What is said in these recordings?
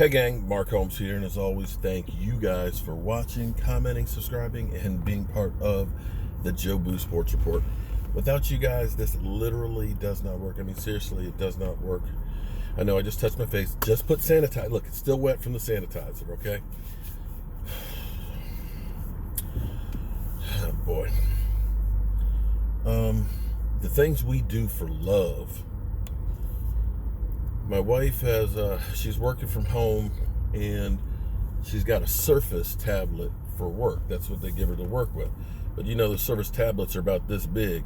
Hey gang, Mark Holmes here, and as always, thank you guys for watching, commenting, subscribing, and being part of the Joe Boo Sports Report. Without you guys, this literally does not work. I mean, seriously, it does not work. I know I just touched my face. Just put sanitizer. Look, it's still wet from the sanitizer, okay? Oh boy. The things we do for love. My wife has, she's working from home, and she's got a Surface tablet for work. That's what they give her to work with. But you know, the Surface tablets are about this big,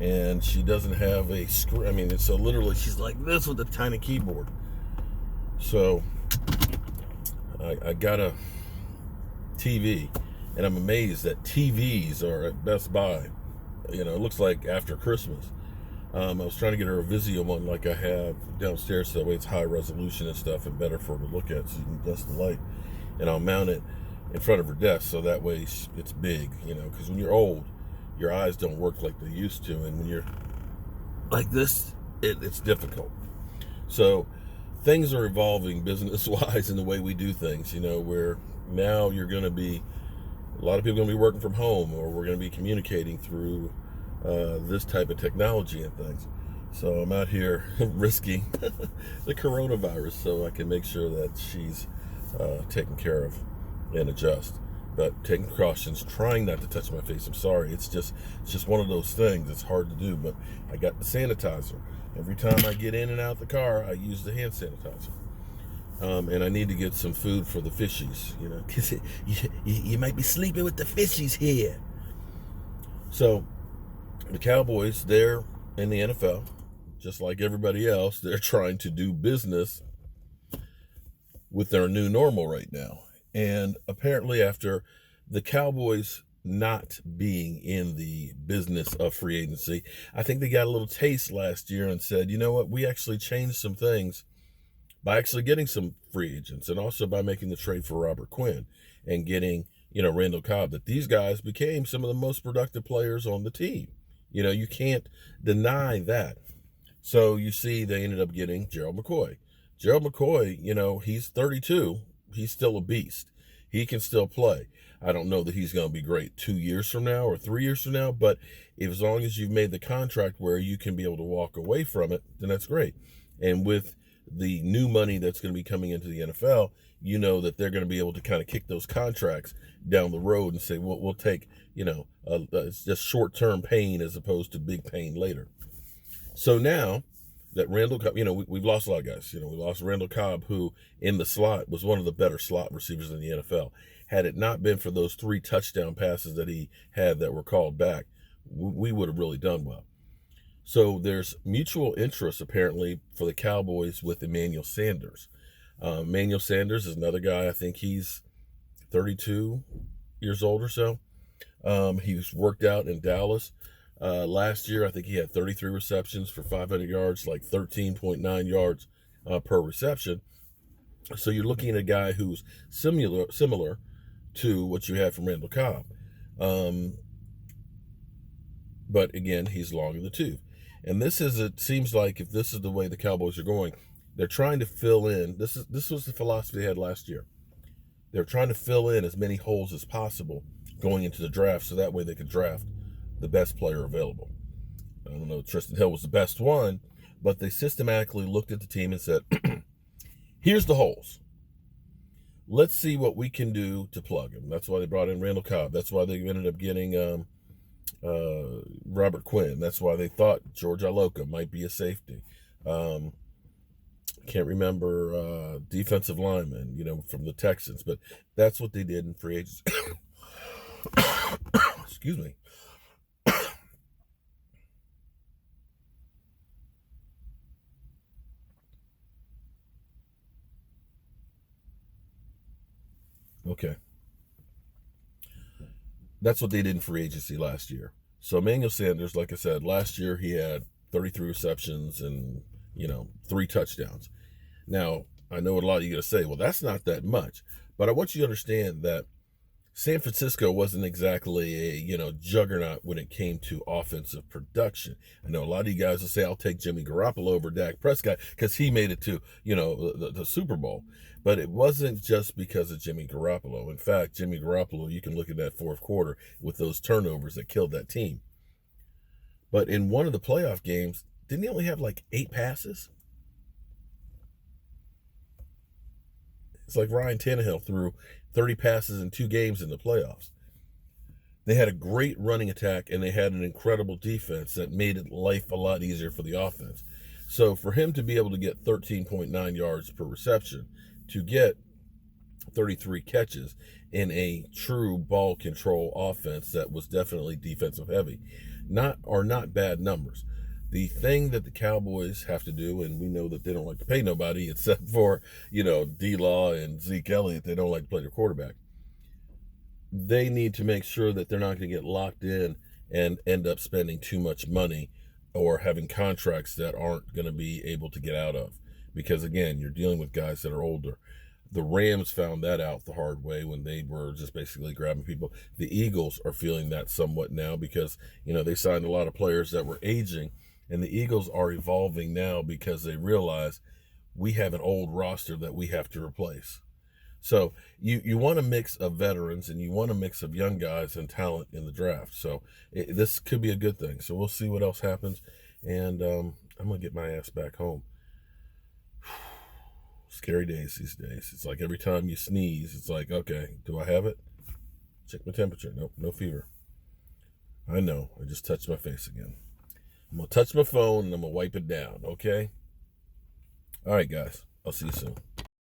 and she doesn't have a screen. I mean, so literally she's like this with a tiny keyboard. So I got a TV, and I'm amazed that TVs are at Best Buy. You know, it looks like after Christmas. I was trying to get her a Vizio one like I have downstairs, so that way it's high resolution and stuff and better for her to look at, so you can adjust the light. And I'll mount it in front of her desk, so that way it's big, you know, because when you're old, your eyes don't work like they used to, and when you're like this, it's difficult. So things are evolving business-wise in the way we do things, you know, where now you're going to be, a lot of people are going to be working from home, or we're going to be communicating through this type of technology and things. So I'm out here risking the coronavirus so I can make sure that she's taken care of and adjust. But taking precautions, trying not to touch my face. I'm sorry. It's just one of those things. It's hard to do, but I got the sanitizer. Every time I get in and out the car, I use the hand sanitizer. And I need to get some food for the fishies, you know, because you might be sleeping with the fishies here. So the Cowboys, they're in the NFL, just like everybody else. They're trying to do business with their new normal right now. And apparently after the Cowboys not being in the business of free agency, I think they got a little taste last year and said, you know what, we actually changed some things by actually getting some free agents, and also by making the trade for Robert Quinn and getting, you know, Randall Cobb, that these guys became some of the most productive players on the team. You know, you can't deny that. So you see they ended up getting Gerald McCoy. Gerald McCoy, you know, he's 32. He's still a beast. He can still play. I don't know that he's going to be great 2 years from now or 3 years from now, but as long as you've made the contract where you can be able to walk away from it, then that's great. And with the new money that's going to be coming into the NFL, you know that they're going to be able to kind of kick those contracts down the road and say, well, we'll take, you know, it's just short-term pain as opposed to big pain later. So now that Randall Cobb, you know, we've lost a lot of guys. You know, we lost Randall Cobb, who in the slot was one of the better slot receivers in the NFL. Had it not been for those 3 touchdown passes that he had that were called back, we would have really done well. So there's mutual interest apparently for the Cowboys with Emmanuel Sanders. Emmanuel Sanders is another guy. I think he's 32 years old or so. He's worked out in Dallas. Last year, I think he had 33 receptions for 500 yards, like 13.9 yards per reception. So you're looking at a guy who's similar to what you had from Randall Cobb. But again, he's long in the tooth. And it seems like if this is the way the Cowboys are going, they're trying to fill in. This was the philosophy they had last year. They're trying to fill in as many holes as possible going into the draft, so that way they could draft the best player available. I don't know if Tristan Hill was the best one, but they systematically looked at the team and said, here's the holes. Let's see what we can do to plug them. That's why they brought in Randall Cobb. That's why they ended up getting Robert Quinn. That's why they thought George Iloka might be a safety. Can't remember defensive lineman, you know, from the Texans, but that's what they did in free agency. Excuse me. Okay. That's what they did in free agency last year. So Emmanuel Sanders, like I said, last year he had 33 receptions and, you know, 3 touchdowns. Now, I know what a lot of you are going to say, well, that's not that much. But I want you to understand that San Francisco wasn't exactly a juggernaut when it came to offensive production. I know a lot of you guys will say I'll take Jimmy Garoppolo over Dak Prescott because he made it to the Super Bowl, but it wasn't just because of Jimmy Garoppolo. In fact, Jimmy Garoppolo, you can look at that fourth quarter with those turnovers that killed that team. But in one of the playoff games, didn't he only have like 8 passes? It's like Ryan Tannehill threw 30 passes in 2 games in the playoffs. They had a great running attack, and they had an incredible defense that made life a lot easier for the offense. So for him to be able to get 13.9 yards per reception, to get 33 catches in a true ball control offense that was definitely defensive heavy, are not bad numbers. The thing that the Cowboys have to do, and we know that they don't like to pay nobody except for, D-Law and Zeke Elliott. They don't like to play their quarterback. They need to make sure that they're not going to get locked in and end up spending too much money or having contracts that aren't going to be able to get out of. Because, again, you're dealing with guys that are older. The Rams found that out the hard way when they were just basically grabbing people. The Eagles are feeling that somewhat now because, they signed a lot of players that were aging. And the Eagles are evolving now because they realize we have an old roster that we have to replace. So you want a mix of veterans and you want a mix of young guys and talent in the draft. So this could be a good thing. So we'll see what else happens. And I'm going to get my ass back home. Scary days these days. It's like every time you sneeze, it's like, okay, do I have it? Check my temperature. Nope, no fever. I know. I just touched my face again. I'm going to touch my phone and I'm going to wipe it down, okay? All right, guys. I'll see you soon.